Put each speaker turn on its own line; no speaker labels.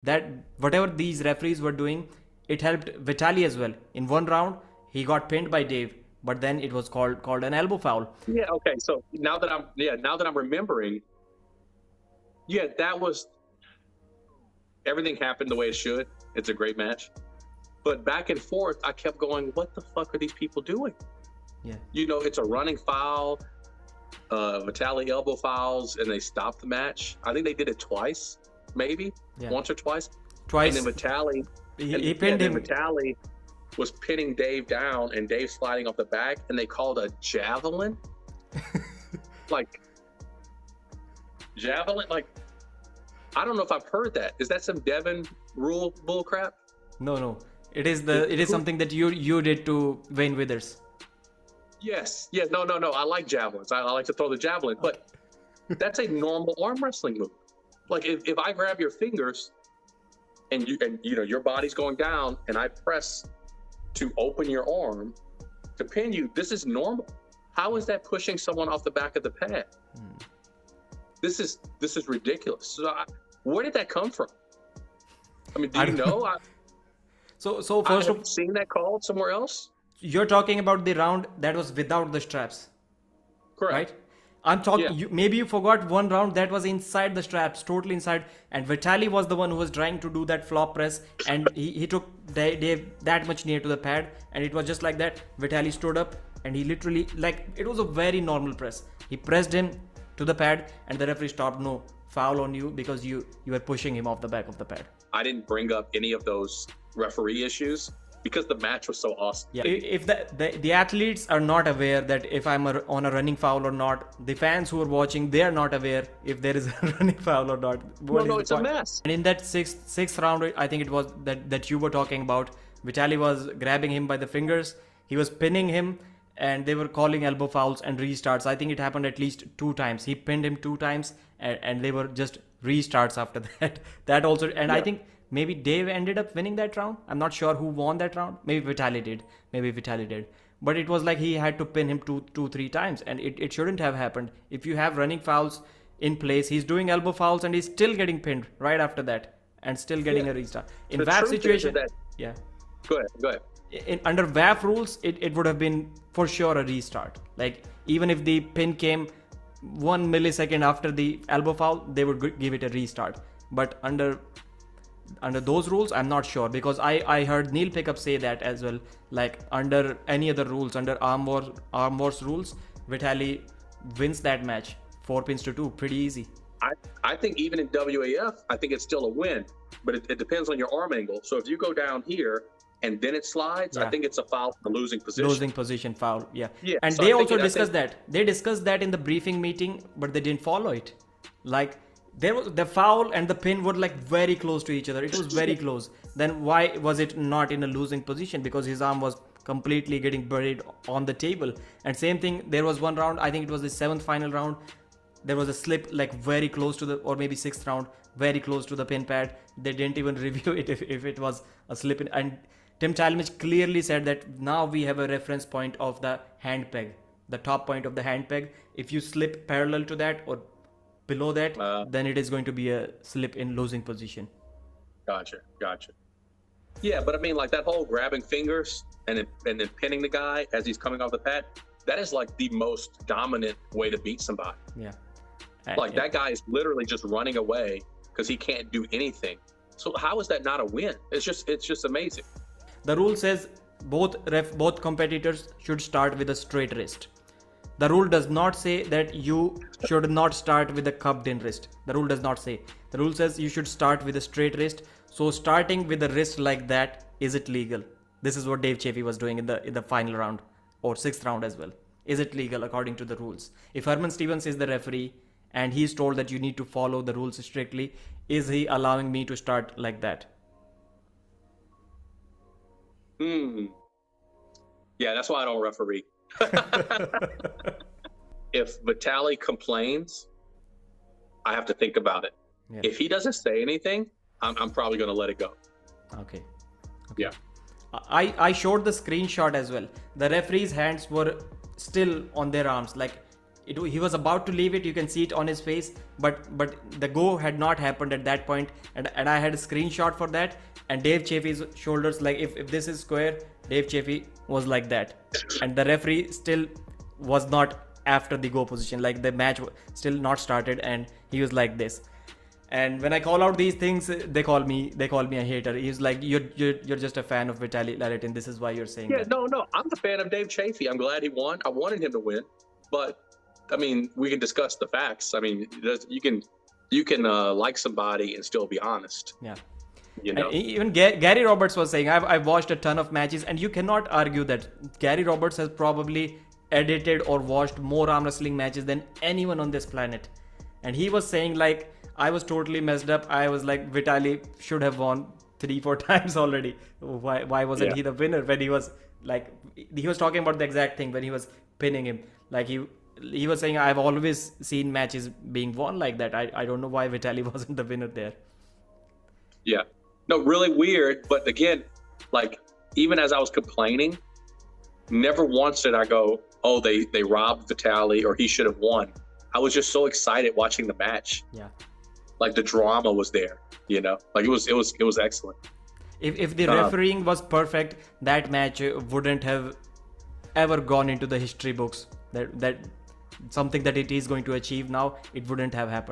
that whatever these referees were doing, it helped Vitali as well. In one round, he got pinned by Dave, but then it was called an elbow foul.
Yeah. Okay. So now that I'm remembering, yeah, that was everything happened the way it should. It's a great match, but back and forth, I kept going, what the fuck are these people doing?
Yeah.
You know, it's a running foul. Vitali elbow fouls, and they stopped the match. I think they did it twice, maybe once or twice.
Twice.
And then Vitali,
he pinned him.
Vitali was pinning Dave down, and Dave sliding off the back, and they called a javelin. Like javelin, like I don't know if I've heard that. Is that some Devon rule bullcrap?
No. It is something that you did to Wayne Withers.
Yes. No. I like javelins. I like to throw the javelin, but that's a normal arm wrestling move. Like if I grab your fingers and you know your body's going down and I press to open your arm to pin you, this is normal. How is that pushing someone off the back of the pad? This is ridiculous. So where did that come from? I mean, do you know?
So first
I've seen that called somewhere else.
You're talking about the round that was without the straps.
Correct.
Right? I'm talking, maybe you forgot one round that was inside the straps, totally inside. And Vitali was the one who was trying to do that flop press. And he took Dave that much near to the pad. And it was just like that. Vitali stood up and he literally, like, it was a very normal press. He pressed him to the pad and the referee stopped. No, foul on you because you were pushing him off the back of the pad.
I didn't bring up any of those referee issues because the match was so awesome.
Yeah, if the athletes are not aware that if I'm on a running foul or not, the fans who are watching, they are not aware if there is a running foul or not.
No, it's a mess.
And in that sixth round, I think it was that you were talking about, Vitali was grabbing him by the fingers, he was pinning him, and they were calling elbow fouls and restarts. I think it happened at least 2 times. He pinned him 2 times, and they were just restarts after that. That also, and I think maybe Dave ended up winning that round. I'm not sure who won that round. Maybe Vitali did. But it was like he had to pin him 2-3 times, and it shouldn't have happened. If you have running fouls in place, he's doing elbow fouls and he's still getting pinned right after that and still getting a restart. In VAF situation,
Go ahead.
Under VAF rules, it would have been for sure a restart. Like even if the pin came 1 millisecond after the elbow foul, they would give it a restart. But under those rules, I'm not sure, because I heard Neil Pickup say that as well. Like under any other rules, under arm wars rules, Vitali wins that match 4-2, pretty easy.
I think even in WAF, I think it's still a win, but it depends on your arm angle. So if you go down here and then it slides, I think it's a foul for losing position.
Losing position foul, yeah. And so they also discussed that. They discussed that in the briefing meeting, but they didn't follow it. Like there was the foul and the pin were like very close to each other. It was very close. Then why was it not in a losing position? Because his arm was completely getting buried on the table. And same thing, there was one round, I think it was the 7th final round. There was a slip like very close to or maybe 6th round, very close to the pin pad. They didn't even review it if it was a slip in. And Tim Talmadge clearly said that now we have a reference point of the hand peg, the top point of the hand peg. If you slip parallel to that or below that, then it is going to be a slip in losing position.
Gotcha. Yeah, but I mean, like that whole grabbing fingers and then pinning the guy as he's coming off the pad, that is like the most dominant way to beat somebody.
Yeah.
Like that guy is literally just running away because he can't do anything. So how is that not a win? It's just amazing.
The rule says both competitors should start with a straight wrist. The rule does not say that you should not start with a cupped in wrist. The rule does not say. The rule says you should start with a straight wrist. So starting with a wrist like that, is it legal? This is what Dave Chaffee was doing in the final round or 6th round as well. Is it legal according to the rules? If Herman Stevens is the referee and he's told that you need to follow the rules strictly, is he allowing me to start like that?
Yeah, that's why I don't referee. If Vitali complains, I have to think about it. Yeah. If he doesn't say anything, I'm probably going to let it go.
Okay.
Yeah.
I showed the screenshot as well. The referee's hands were still on their arms. Like he was about to leave it. You can see it on his face, but the go had not happened at that point, and I had a screenshot for that. And Dave Chaffee's shoulders, like if this is square, Dave Chaffee was like that, and the referee still was not after the go position, like the match still not started, and he was like this. And when I call out these things, they call me a hater. He's like, you're just a fan of Vitaly Laletin. This is why you're saying that.
No, I'm a fan of Dave Chaffee. I'm glad he won. I wanted him to win, but I mean, we can discuss the facts. I mean, you can like somebody and still be honest.
Yeah.
You know?
And even Gary Roberts was saying, I've watched a ton of matches, and you cannot argue that Gary Roberts has probably edited or watched more arm wrestling matches than anyone on this planet. And he was saying, like, I was totally messed up. I was like, Vitaly should have won 3-4 times already. Why wasn't he the winner? When he was like, he was talking about the exact thing when he was pinning him. Like he was saying, I've always seen matches being won like that. I don't know why Vitaly wasn't the winner there.
Yeah. No, really weird. But again, like, even as I was complaining, never once did I go, oh, they robbed Vitaly or he should have won. I was just so excited watching the match.
Yeah.
Like the drama was there, you know, like it was excellent.
If the refereeing was perfect, that match wouldn't have ever gone into the history books. That something that it is going to achieve now, it wouldn't have happened.